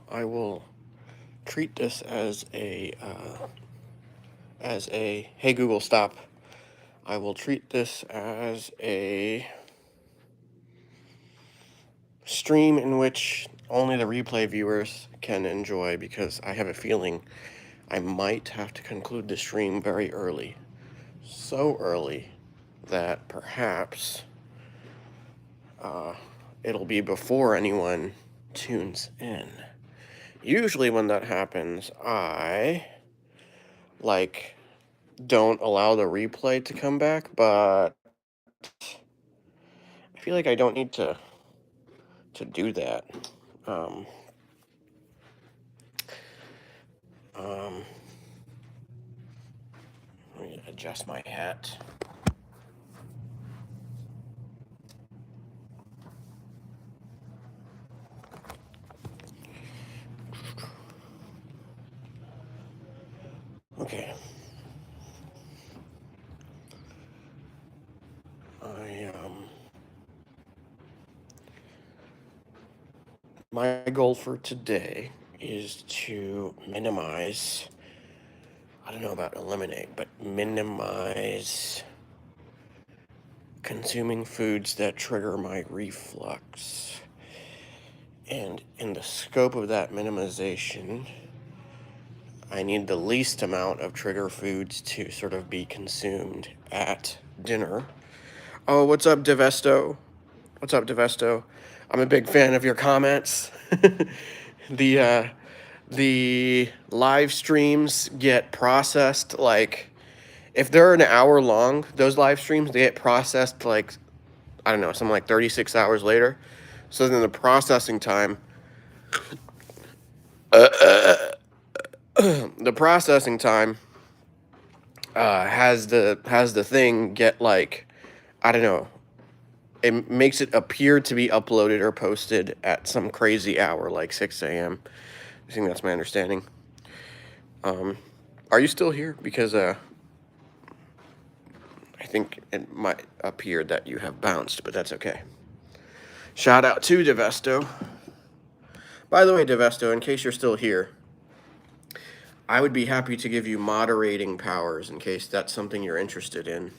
I will treat this as a hey Google stop. I will treat this as a stream in which only the replay viewers can enjoy, because I have a feeling I might have to conclude the stream very early. So early that perhaps it'll be before anyone tunes in. Usually when that happens, I don't allow the replay to come back, but I feel like I don't need to do that. Um, um, Let me adjust my hat. Okay. My goal for today is to minimize, I don't know about eliminate, but minimize consuming foods that trigger my reflux. And in the scope of that minimization, I need the least amount of trigger foods to sort of be consumed at dinner. Oh, what's up, Devesto? What's up, Devesto? I'm a big fan of your comments. The live streams get processed, like, if they're an hour long, those live streams, they get processed like, I don't know, something like 36 hours later. So then the processing time, the processing time has the thing get, like, I don't know, it makes it appear to be uploaded or posted at some crazy hour, like 6 a.m. I think that's my understanding. Are you still here? Because I think it might appear that you have bounced, but that's okay. Shout out to Devesto. By the way, Devesto, in case you're still here, I would be happy to give you moderating powers in case that's something you're interested in.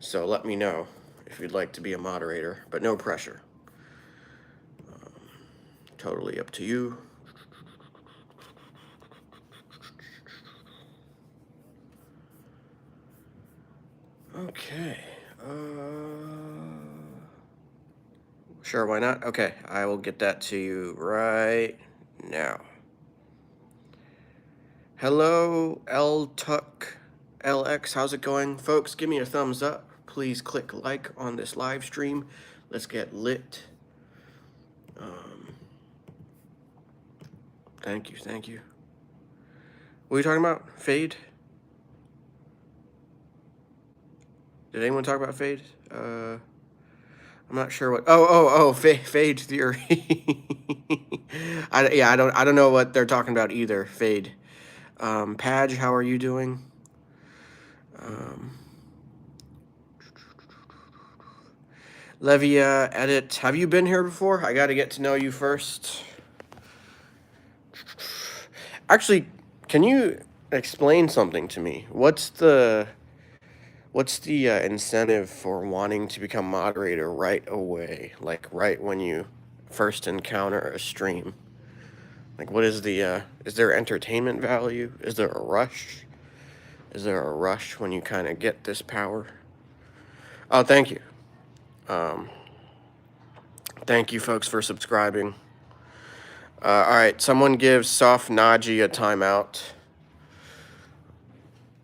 So let me know if you'd like to be a moderator, but no pressure. Totally up to you. Okay. Sure, why not? Okay, I will get that to you right now. Hello, L-Tuck LX, how's it going? Folks, give me a thumbs up. Please click like on this live stream. Let's get lit. Thank you, thank you. What are you talking about? Fade? Did anyone talk about fade? I'm not sure what. Oh, fade theory. I don't know what they're talking about either. Fade. Padge, how are you doing? Levia, edit. Have you been here before? I got to get to know you first. Actually, can you explain something to me? What's the incentive for wanting to become moderator right away? Like right when you first encounter a stream? Like, what is the is there entertainment value? Is there a rush? Is there a rush when you kind of get this power? Oh, thank you. Thank you, folks, for subscribing. All right, someone give Soft Naji a timeout.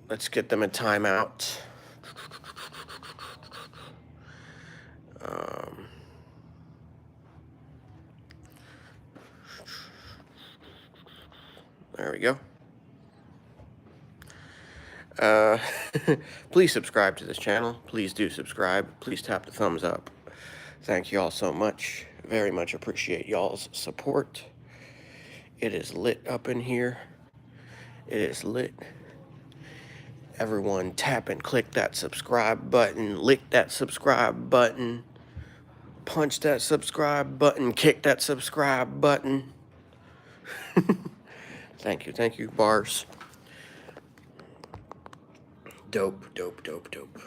Let's get them a timeout. There we go. Please subscribe to this channel. Please do subscribe. Please tap the thumbs up. Thank you all so much. Very much appreciate y'all's support. It is lit up in here. It is lit. Everyone tap and click that subscribe button. Lick that subscribe button. Punch that subscribe button. Kick that subscribe button. Thank you, bars. Dope, dope, dope, dope.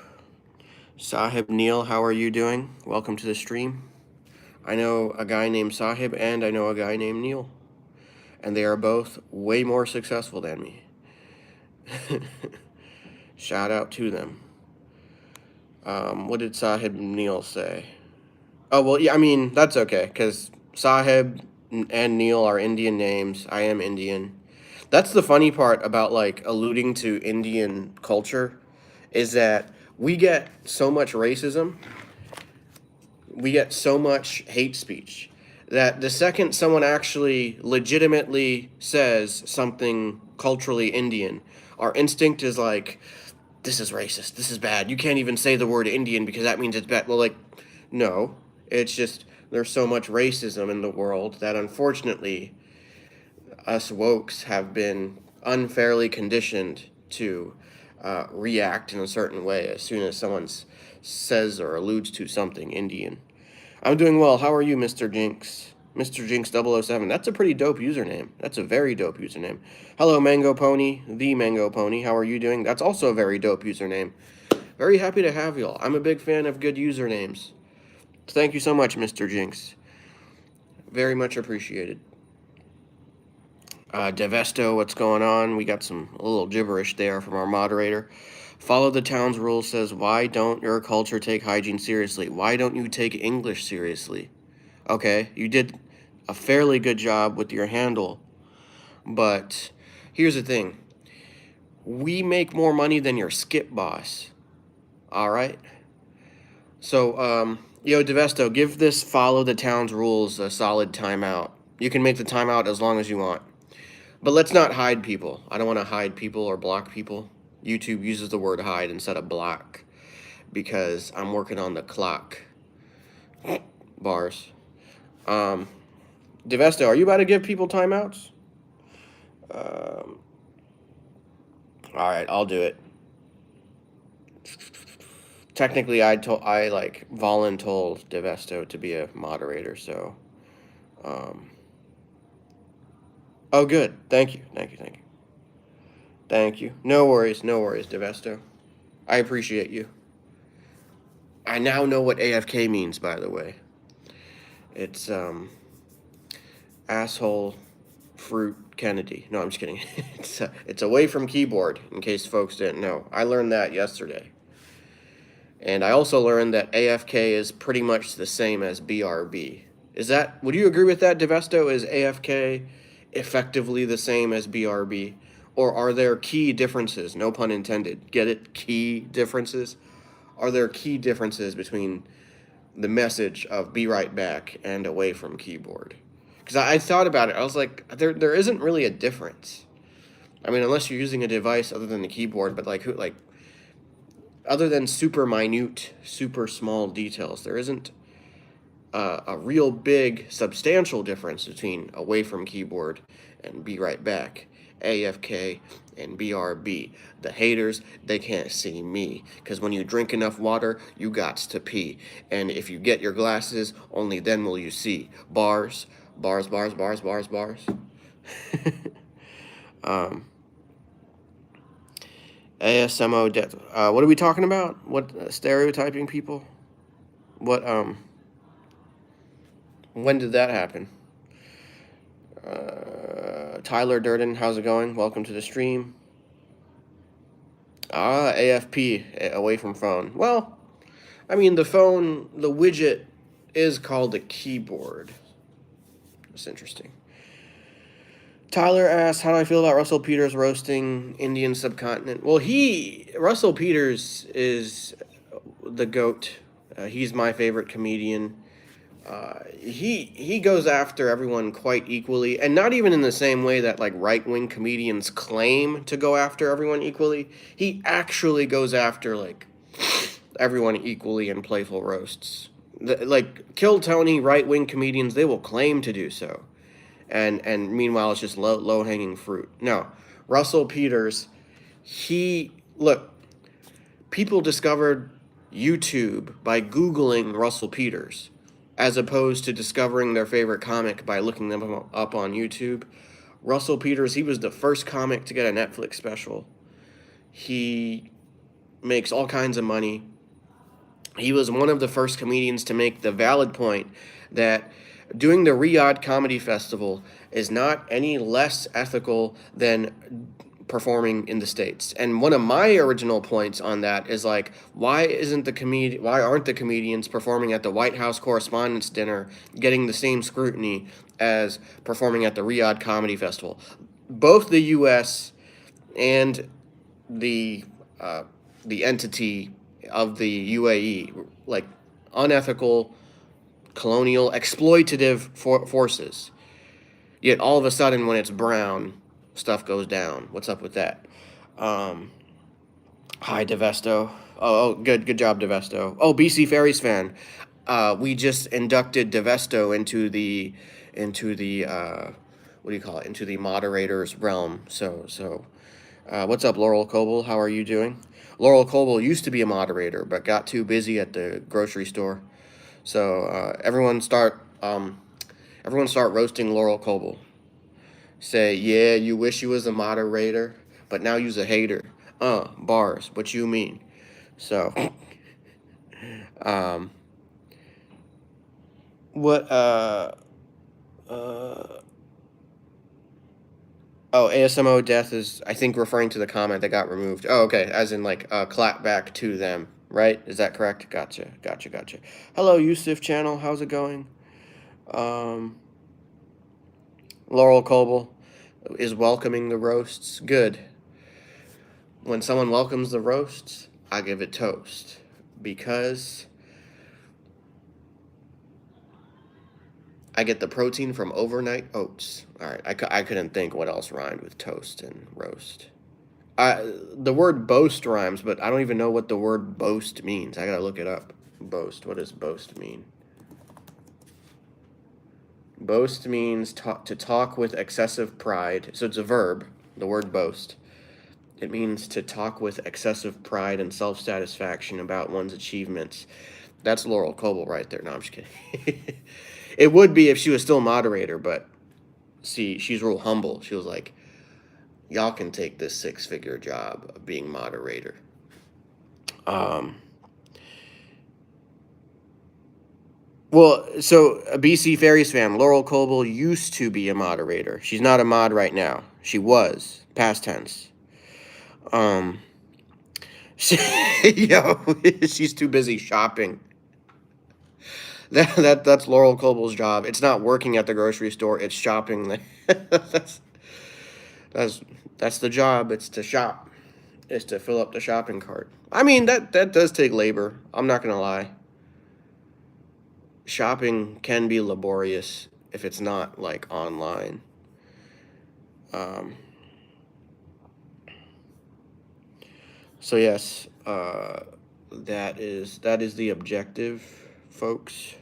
Sahib Neil, how are you doing? Welcome to the stream. I know a guy named Sahib and I know a guy named Neil. And they are both way more successful than me. Shout out to them. What did Sahib Neil say? Oh, well, yeah, I mean, that's okay, because Sahib and Neil are Indian names. I am Indian. That's the funny part about, like, alluding to Indian culture, is that we get so much racism, we get so much hate speech, that the second someone actually legitimately says something culturally Indian, our instinct is like, this is racist, this is bad, you can't even say the word Indian because that means it's bad. Well, like, no, it's just there's so much racism in the world that unfortunately us wokes have been unfairly conditioned to react in a certain way as soon as someone says or alludes to something Indian. I'm doing well. How are you, Mr. Jinx? Mr. Jinx 007. That's a pretty dope username. That's a very dope username. Hello, Mango Pony, the Mango Pony. How are you doing? That's also a very dope username. Very happy to have y'all. I'm a big fan of good usernames. Thank you so much, Mr. Jinx. Very much appreciated. Devesto, what's going on? We got a little gibberish there from our moderator. Follow the town's rules says, why don't your culture take hygiene seriously? Why don't you take English seriously? Okay, you did a fairly good job with your handle, but here's the thing. We make more money than your skip boss. All right? So, yo, Devesto, give this follow the town's rules a solid timeout. You can make the timeout as long as you want. But let's not hide people. I don't want to hide people or block people. YouTube uses the word hide instead of block because I'm working on the clock. Bars. Devesto, are you about to give people timeouts? All right, I'll do it. Technically, I voluntold Devesto to be a moderator, so. Oh, good. Thank you. Thank you. No worries, Devesto. I appreciate you. I now know what AFK means, by the way. It's, asshole fruit Kennedy. No, I'm just kidding. It's away from keyboard, in case folks didn't know. I learned that yesterday. And I also learned that AFK is pretty much the same as BRB. Would you agree with that, Devesto? Is AFK effectively the same as BRB? Or are there key differences? No pun intended. Get it? Key differences? Are there key differences between the message of be right back and away from keyboard? Because I thought about it. I was like, there isn't really a difference. I mean, unless you're using a device other than the keyboard, but other than super minute, super small details, there isn't a real big, substantial difference between away from keyboard and be right back, AFK and BRB. The haters, they can't see me, because when you drink enough water, you gots to pee. And if you get your glasses, only then will you see. Bars. ASMO death. What are we talking about? What stereotyping people? When did that happen? Tyler Durden, how's it going? Welcome to the stream. AFP, away from phone. Well, I mean, the phone, the widget is called a keyboard. That's interesting. Tyler asks, how do I feel about Russell Peters roasting Indian subcontinent? Well, Russell Peters is the GOAT. He's my favorite comedian. He goes after everyone quite equally, and not even in the same way that right-wing comedians claim to go after everyone equally. He actually goes after everyone equally in playful roasts. Kill Tony right-wing comedians, they will claim to do so. And meanwhile, it's just low-hanging fruit. No, Russell Peters, people discovered YouTube by Googling Russell Peters, as opposed to discovering their favorite comic by looking them up on YouTube. Russell Peters, he was the first comic to get a Netflix special. He makes all kinds of money. He was one of the first comedians to make the valid point that doing the Riyadh Comedy Festival is not any less ethical than performing in the States. And one of my original points on that is like, why aren't the comedians performing at the White House Correspondents' Dinner getting the same scrutiny as performing at the Riyadh Comedy Festival? Both the U.S. and the the entity of the UAE, like unethical, colonial, exploitative forces. Yet all of a sudden, when it's brown, stuff goes down. What's up with that? Um, Hi, Devesto. Good job, Devesto. Oh, BC Ferries fan. We just inducted Devesto into the what do you call it? Into the moderators realm. What's up, Laurel Coble? How are you doing? Laurel Coble used to be a moderator, but got too busy at the grocery store. So everyone start roasting Laurel Coble. Say, yeah, you wish you was a moderator, but now you's a hater. Bars. What you mean? So, um, what uh Oh, ASMO death is, I think, referring to the comment that got removed. Oh, okay, as in like clap back to them, right? Is that correct? Gotcha. Hello, Yusuf channel. How's it going? Um, Laurel Coble is welcoming the roasts. Good. When someone welcomes the roasts, I give it toast because I get the protein from overnight oats. All right, I couldn't think what else rhymed with toast and roast. The word boast rhymes, but I don't even know what the word boast means. I gotta look it up. Boast. What does boast mean? Boast means to talk with excessive pride. So it's a verb, the word boast. It means to talk with excessive pride and self-satisfaction about one's achievements. That's Laurel Coble right there. No, I'm just kidding. It would be if she was still moderator, but see, she's real humble. She was like, y'all can take this six-figure job of being moderator. Well, so a BC Ferries fan, Laurel Coble used to be a moderator. She's not a mod right now. She was, past tense. She's too busy shopping. That's Laurel Coble's job. It's not working at the grocery store. It's shopping. that's that's that's the job. It's to shop. It's to fill up the shopping cart. I mean that does take labor. I'm not gonna lie. Shopping can be laborious if it's not like online. Um, so yes, that is the objective, folks.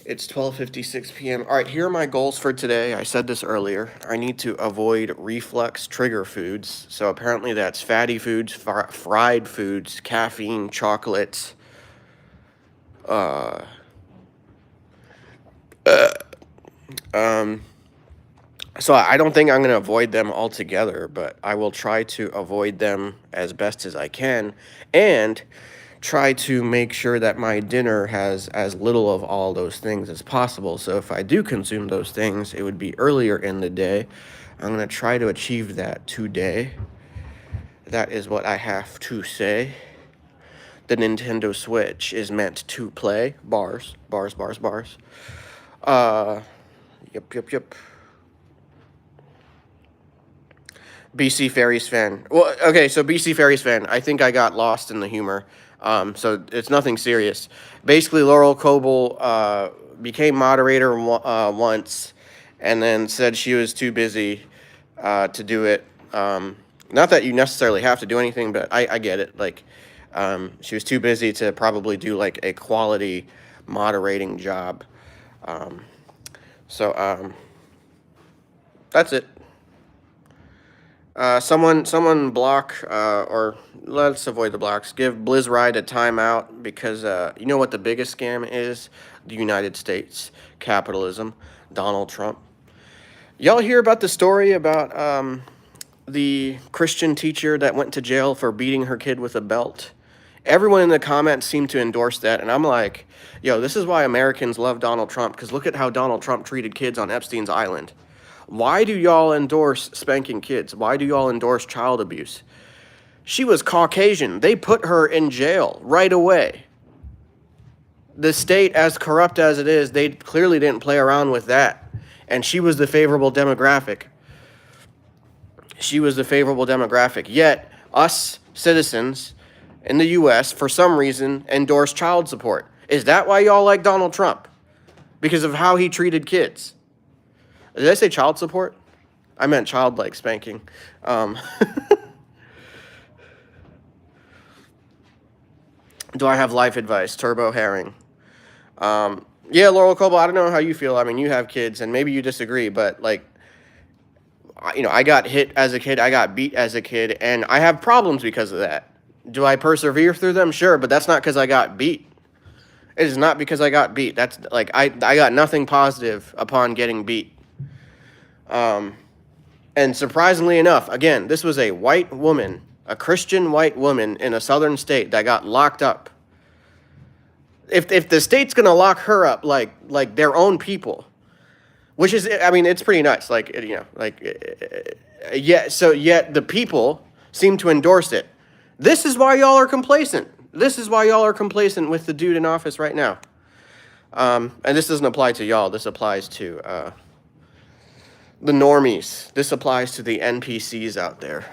It's 12:56 p.m. All right, here are my goals for today. I said this earlier. I need to avoid reflux trigger foods. So apparently that's fatty foods, fried foods, caffeine, chocolates. Uh, so I don't think I'm going to avoid them altogether, but I will try to avoid them as best as I can and try to make sure that my dinner has as little of all those things as possible. So if I do consume those things, it would be earlier in the day. I'm going to try to achieve that today. That is what I have to say. The Nintendo Switch is meant to play. Bars. Yep. BC Ferries fan. Well, okay, so BC Ferries fan. I think I got lost in the humor. So it's nothing serious. Basically, Laurel Coble became moderator once, and then said she was too busy to do it. Not that you necessarily have to do anything, but I get it. Like, she was too busy to probably do like a quality moderating job. So that's it. Someone block, or let's avoid the blocks. Give Blizzride a timeout because you know what the biggest scam is? The United States, capitalism, Donald Trump. Y'all hear about the story about the Christian teacher that went to jail for beating her kid with a belt? Everyone in the comments seemed to endorse that, and I'm like, yo, this is why Americans love Donald Trump, because look at how Donald Trump treated kids on Epstein's Island. Why do y'all endorse spanking kids? Why do y'all endorse child abuse? She was Caucasian. They put her in jail right away. The state, as corrupt as it is, they clearly didn't play around with that. And she was the favorable demographic. She was the favorable demographic. Yet, us citizens in the U.S., for some reason, endorse child support. Is that why y'all like Donald Trump? Because of how he treated kids? Did I say child support? I meant child-like spanking. Do I have life advice? Turbo Herring. Yeah, Laurel Coble, I don't know how you feel. I mean, you have kids, and maybe you disagree, but, like, I got hit as a kid. I got beat as a kid, and I have problems because of that. Do I persevere through them? Sure, but that's not because I got beat. It is not because I got beat. That's, like, I got nothing positive upon getting beat. And surprisingly enough, again, this was a white woman, a Christian white woman in a southern state that got locked up. If the state's gonna lock her up like their own people, which is, I mean, it's pretty nice. Like, you know, like, yeah. So yet the people seem to endorse it. This is why y'all are complacent. This is why y'all are complacent with the dude in office right now. And this doesn't apply to y'all. This applies to the normies. This applies to the NPCs out there.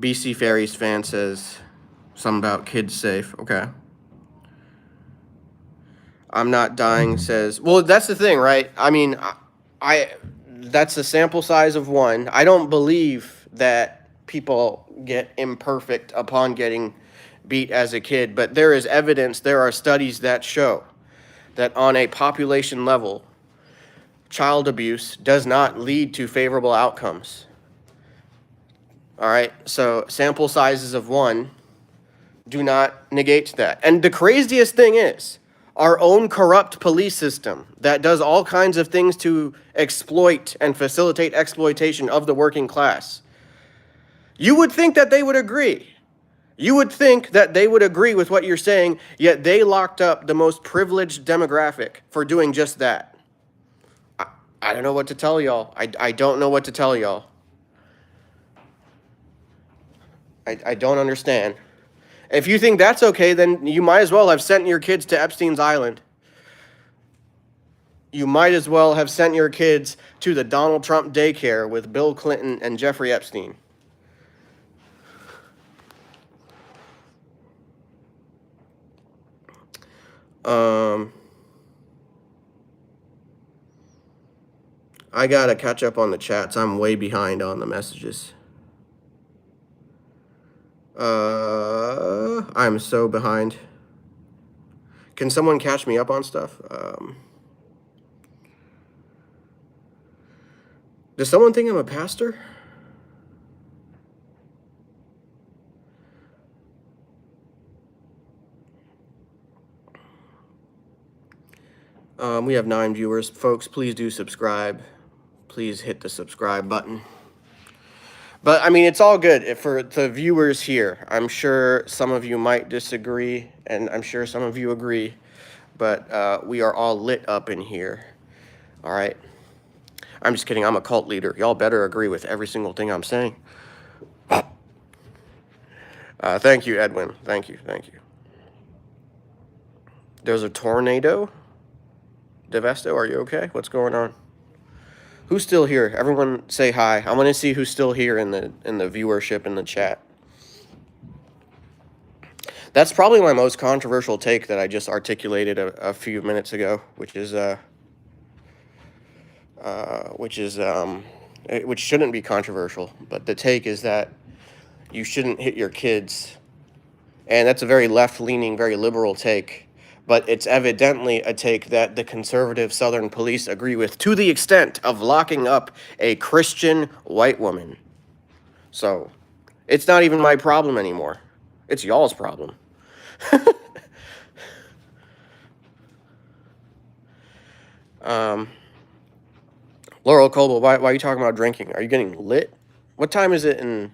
BC Fairies fan says something about kids safe. Okay. I'm not dying says, well, that's the thing, right? I mean, that's a sample size of one. I don't believe that people get imperfect upon getting beat as a kid, but there is evidence, there are studies that show that on a population level, child abuse does not lead to favorable outcomes. All right, so sample sizes of one do not negate that. And the craziest thing is, our own corrupt police system that does all kinds of things to exploit and facilitate exploitation of the working class. You would think that they would agree. You would think that they would agree with what you're saying, yet they locked up the most privileged demographic for doing just that. I don't know what to tell y'all. I don't know what to tell y'all. I don't understand. If you think that's okay, then you might as well have sent your kids to Epstein's Island. You might as well have sent your kids to the Donald Trump daycare with Bill Clinton and Jeffrey Epstein. I gotta catch up on the chats. I'm way behind on the messages. I'm so behind. Can someone catch me up on stuff? Does someone think I'm a pastor? We have 9 viewers. Folks, please do subscribe. Please hit the subscribe button. But, I mean, it's all good for the viewers here. I'm sure some of you might disagree, and I'm sure some of you agree. But we are all lit up in here. All right? I'm just kidding. I'm a cult leader. Y'all better agree with every single thing I'm saying. Thank you, Edwin. Thank you. Thank you. There's a tornado? Devesto, are you okay? What's going on? Who's still here? Everyone say hi. I want to see who's still here in the viewership in the chat. That's probably my most controversial take that I just articulated a few minutes ago, which shouldn't be controversial, but the take is that you shouldn't hit your kids. And that's a very left-leaning, very liberal take. But it's evidently a take that the conservative Southern police agree with, to the extent of locking up a Christian white woman. So, it's not even my problem anymore. It's y'all's problem. Um, Laurel Coble, why are you talking about drinking? Are you getting lit? What time is it in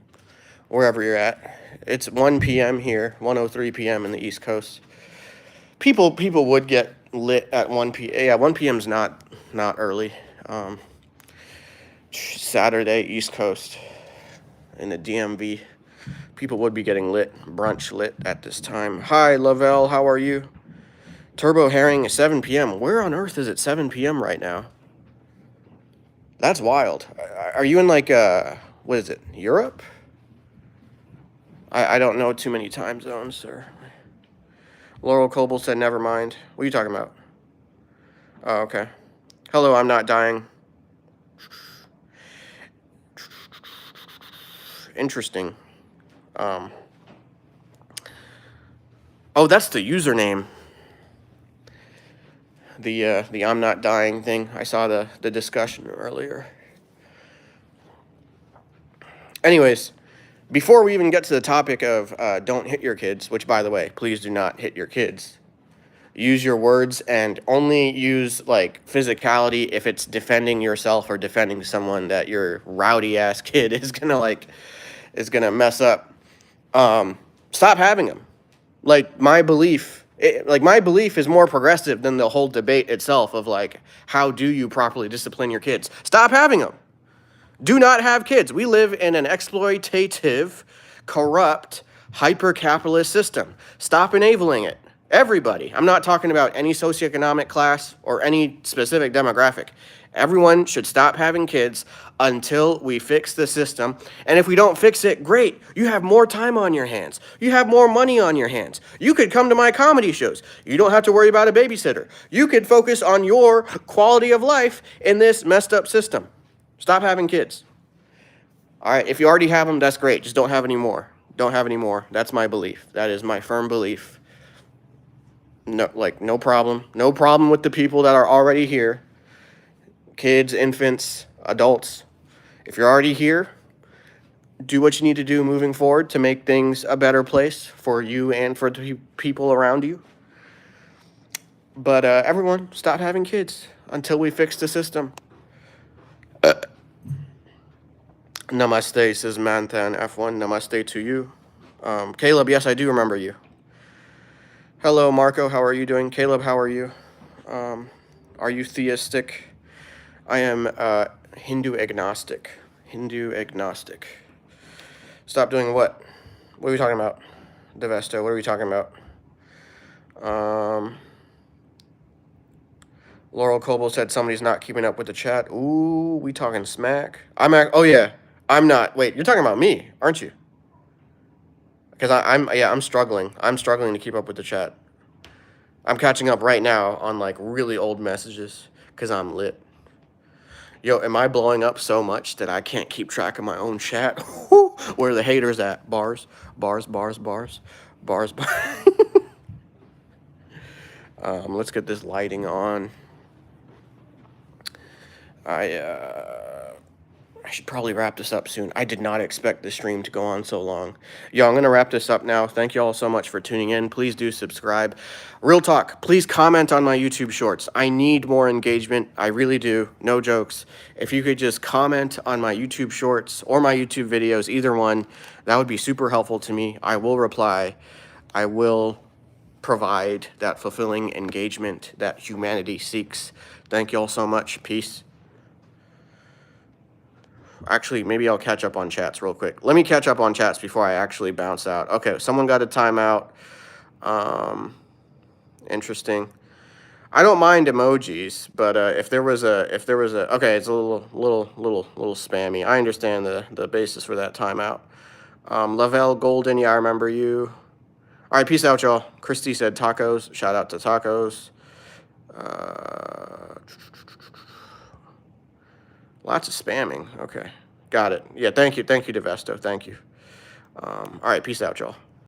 wherever you're at? It's 1 p.m. here, 1:03 p.m. in the East Coast. People would get lit at 1 p.m. Yeah, 1 p.m. is not early. Saturday, East Coast, in the DMV. People would be getting lit, brunch lit at this time. Hi, Lavelle, how are you? Turbo Herring is 7 p.m. Where on earth is it 7 p.m. right now? That's wild. Are you in like, what is it, Europe? I don't know too many time zones, sir. Laurel Coble said, never mind. What are you talking about? Oh, okay. Hello, I'm not dying. Interesting. Oh, that's the username. The I'm not dying thing. I saw the discussion earlier. Anyways, before we even get to the topic of don't hit your kids, which, by the way, please do not hit your kids. Use your words and only use, like, physicality if it's defending yourself or defending someone that your rowdy-ass kid is gonna mess up. Stop having them. Like, my belief is more progressive than the whole debate itself of, like, how do you properly discipline your kids? Stop having them. Do not have kids. We live in an exploitative, corrupt, hyper-capitalist system. Stop enabling it. Everybody. I'm not talking about any socioeconomic class or any specific demographic. Everyone should stop having kids until we fix the system. And if we don't fix it, great. You have more time on your hands. You have more money on your hands. You could come to my comedy shows. You don't have to worry about a babysitter. You could focus on your quality of life in this messed up system. Stop having kids. All right, if you already have them, that's great. Just don't have any more. Don't have any more. That's my belief. That is my firm belief. No problem. No problem with the people that are already here. Kids, infants, adults. If you're already here, do what you need to do moving forward to make things a better place for you and for the people around you. But everyone, stop having kids until we fix the system. Namaste, says Manthan F1. Namaste to you. Caleb, yes, I do remember you. Hello, Marco. How are you doing? Caleb, how are you? Are you theistic? I am Hindu agnostic. Hindu agnostic. Stop doing what? What are we talking about? Devesto, what are we talking about? Laurel Coble said somebody's not keeping up with the chat. Ooh, we talking smack. Oh yeah, I'm not. Wait, you're talking about me, aren't you? Because I'm struggling. I'm struggling to keep up with the chat. I'm catching up right now on like really old messages because I'm lit. Yo, am I blowing up so much that I can't keep track of my own chat? Where are the haters at? Bars. Let's get this lighting on. I should probably wrap this up soon. I did not expect this stream to go on so long. Yo, I'm going to wrap this up now. Thank you all so much for tuning in. Please do subscribe. Real talk, please comment on my YouTube shorts. I need more engagement. I really do. No jokes. If you could just comment on my YouTube shorts or my YouTube videos, either one, that would be super helpful to me. I will reply. I will provide that fulfilling engagement that humanity seeks. Thank you all so much. Peace. Actually, maybe I'll catch up on chats real quick. Let me catch up on chats before I actually bounce out. Okay, someone got a timeout. Interesting. I don't mind emojis, but if there was a okay, it's a little spammy. I understand the basis for that timeout. Lavelle Golden, yeah, I remember you. All right, peace out, y'all. Christy said tacos. Shout out to tacos. Lots of spamming. Okay. Got it. Yeah, thank you, Devesto. Thank you. All right, peace out, y'all.